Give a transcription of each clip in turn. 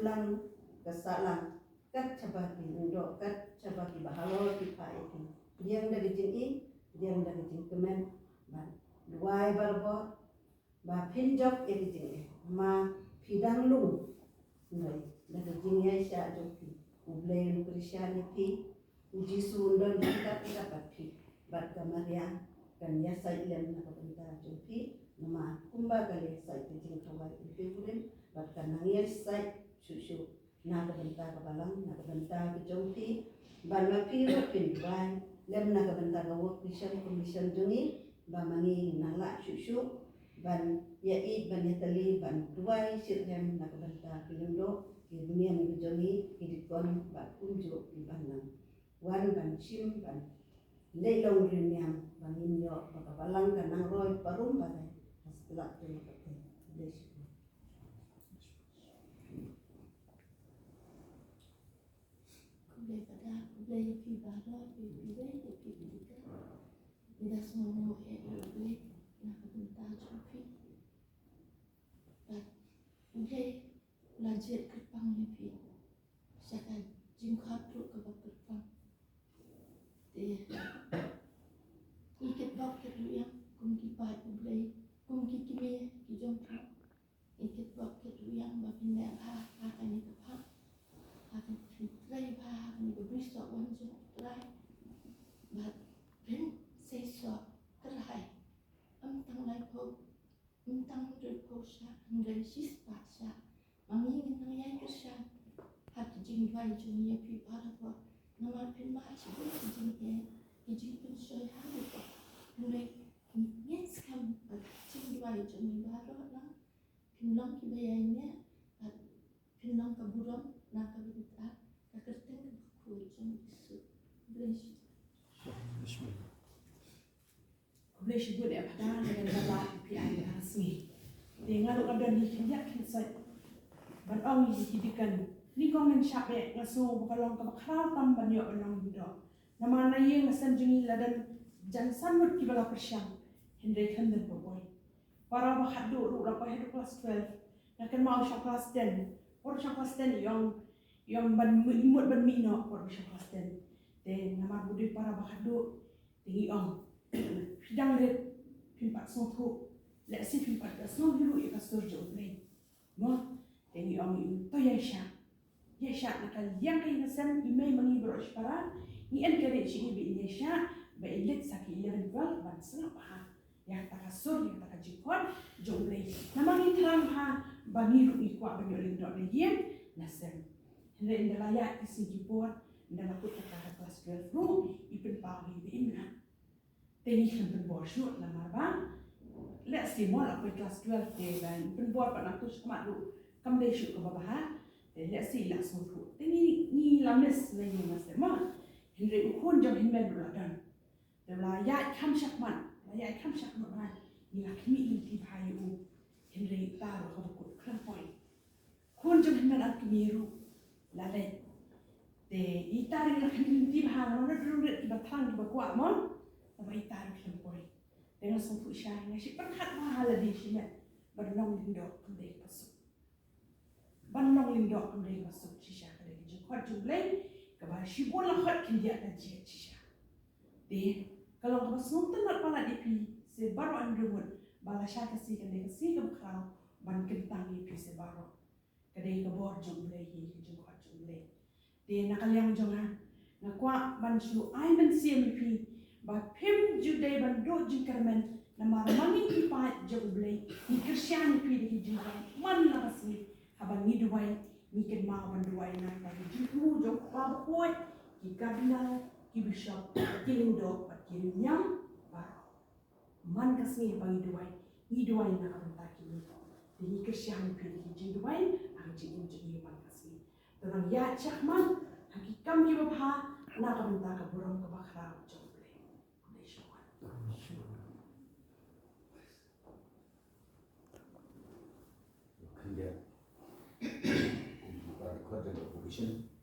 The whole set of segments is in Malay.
lang kasalang kat cabaki ndo kat cabaki bahalo ki paiki yang dari jin yang dari jin kemen ban duai barbo ba pinjok edi jin ma pidang lung ngai dari jin ya sha joki ublay lu krisyani pi uji sundon kita dapat pi bat kamaria kan ya sai lem na kabenta joki nama kumba kali sai jin kawai pi kulen bat kanangir sai susu na kabenta kabalang na kabenta kejompi ban ma pi ro pin ban lem na kabenta ka work commission jungi ba mangi nala susu ban ya i ban ya tali ban duai sirhem na kabenta kilundo ki dunia mi jongi ki dikon ba unjo ki banang wan ban chim ban leilong rinyam bangin yo ba kabalang kanang roy parum ba hasla tu pate des Kublai pi bara pi pi pi ida semua kublai nak bentar cuci kublai belajar kerpang pi sekarang jingkat tu ke kerpang deh ikut bak yang kumki pai kublai kumki kimi kijom ikut bak yang bapin yang akan ikut akan try akan berbisa wanjung try but when say so try tang lai po tang ru sha ngai sis pa sha mami nang yang ke sha hat jing vai jung ye pi para po nama pin ma chi jing ye jing pin shoy ha po ngai yes kam jing vai jung ba ro na pin long ki ba ne pin long ka buram na ka bita ka kerteng ku jung su bless Kublai syukur dia pada dengan bala PI rasmi. Dengan lu ada di kinyak kisah. Berong di hidikan. Ni komen syabe ngaso bukalong ka bakral tam banyo banong bido. Nama na ye ngasan jungi ladan jan sanmut ki bala persyang. Hendai khandan boy. Para bahadu ru la pa hedu kelas 12. Nakan mau syok kelas 10. Por syok kelas 10 yang ban imut ban mino por syok kelas 10. Dan nama budi para bahadu tinggi ong. Pidang red pimpat sontu la si pimpat da son hiru e pastor jo play mo teni om to yesha na kal yang kai nasam imay mangi brosh para ni encourage ni bi yesha ba ilet saki 11 12 ban sana pa ya takasur ya takajikon jo play namangi tram ha bangi ru ikwa banyo lindo le yen nasam hende indala ya isi jibor ndala kut ka kelas 12 ru ipin pa bi imna Teni kan penbuat syut na marba. Let's see more like class 12 day ban penbuat pak nak tush kemat lu. Kam day syut ke bawah. Let's see lah semua. Teni ni lamis lagi mas tema. Henry ukun jam hinben beradan. Dela ya kam syakman. Ya kam syakman. Ni lah kimi inti bayu. Henry taruh kau kut point. Kun jam hinben ak miru. Lalai. De itari lah kimi inti bayu. Mana dulu kita batang kita kuat mon. Sama itaruh lempoi. Dengan sumpu syah yang si perhat mahal di sini. Banong lindok kembali masuk. Banong lindok kembali masuk sisa kali jengkot jumlah. Kabar si bola hot kindia dan jia sisa. Deh kalau kamu semua nak pala dipi sebaru andrumut bala syah kasih kali kasih kamu kau ban kentang dipi sebaru. Kadai kabor jumlah hi jengkot jumlah. Deh nakal yang jangan nakwa ban su ai ban CMP. Ba pim judai bandok jingkarmen nama mangi kipat jaublay ni kersyani pi di jiwan man la kasih haban ni duai ni ken ma ban duai na ba jitu jok pa koi ki cardinal ki bishop ki lindo pat ki nyam ba man kasih ba ni duai na ka ta ki ni kersyani pi di jiwan ang jing jing man kasih tanang ya chakman hakikam ki ba na ka ta ka burong ka bakra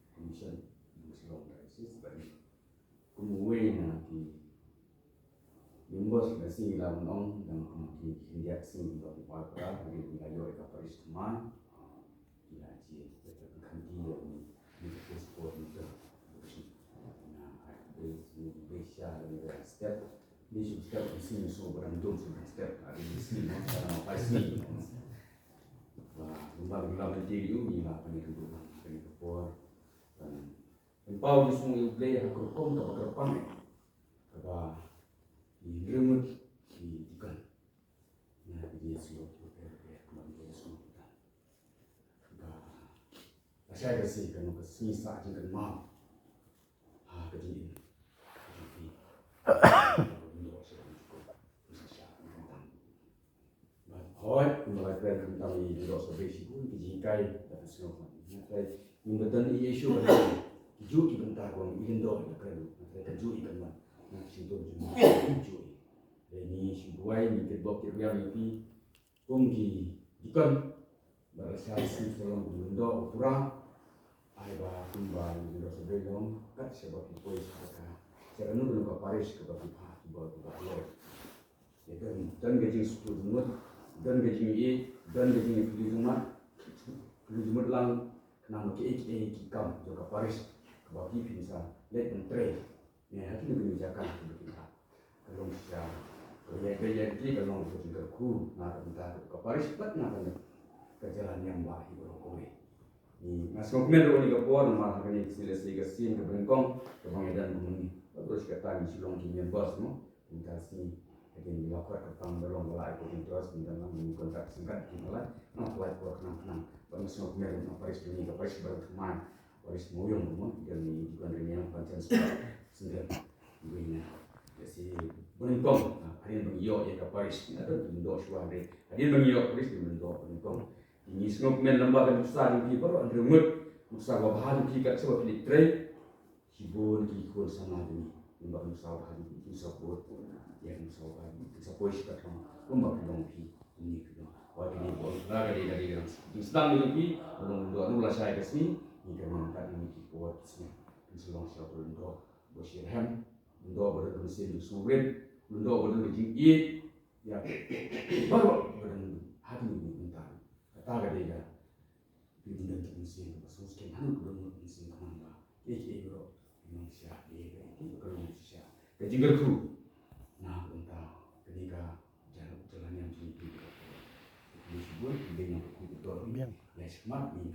commission long crisis bagi kumui na ki members na si lam nong dan ki hindia sing do pa para hari ni ayo ka paris teman ila ji step ni step di sini so barang dom step ada di sini cara apa sini wah lumba menteri ni lah pani dulu pani kepor dan empau di semua play aku kom ke depan apa di rumah di ikan ya dia sih kembali semua kita saya kasih kan ke sini saja kan mau kejadian Hoi, mulai keren tentang ini dok sebesi pun kejikai dan semua. Nanti membetul ini isu ada. Keju bentar kau ingin dok keren. Nanti keju ikan mana. Nanti situ cuma keju. Ini sebuah ini kedok yang ini pungki ikan. Berasal dari dalam benda kurang. Ayah kumbang dok sebelum kat sebab itu sekarang. Sekarang itu kalau Paris ke bawah luar. Ya dan gaji 10 menit. Dan gaji ini Jumat lang kenapa ke kam juga Paris ke bagi bisa let mentre ya hati lebih jakan kita kalau bisa proyek kalau kita ku nak entah ke Paris pat nak ke jalan yang baik berokoi ni masuk melo ni ke por malah ni selesai ke sin ke Bengkong ke Bangedan Bumi terus kata ni silong kini bos no kita sini jadi lapor ke tang belum mulai ikut terus dalam kontak singkat mulai nak apply for kenang masuk merek Paris ini ke Paris baru teman Paris moyong rumah dan di bukan yang pancen sendiri begini jadi Bengkong hari ini yo ya ke Paris ada Indo suara hari ini yo Paris di Bengkong ini semua men lembaga besar di baru ada rumit besar bahan kita sebab di trade hibur di kur sama ini lembaga besar hari ini support yang soal bisa push ke dalam rumah pendompi ini kedua wajib dibuat dari Islam ini belum dua saya ke sini ini kerana ini buat sini insulong siapa untuk bersihkan untuk berdoa surit untuk berdoa jingit ya baru berdoa hati ini bentar kata dia di dalam mesin bersuskan hanu berdoa mesin kemana bro manusia dia itu kalau manusia kejinggerku nah entah ketika jalan yang tinggi disebut dengan betul ya smart ini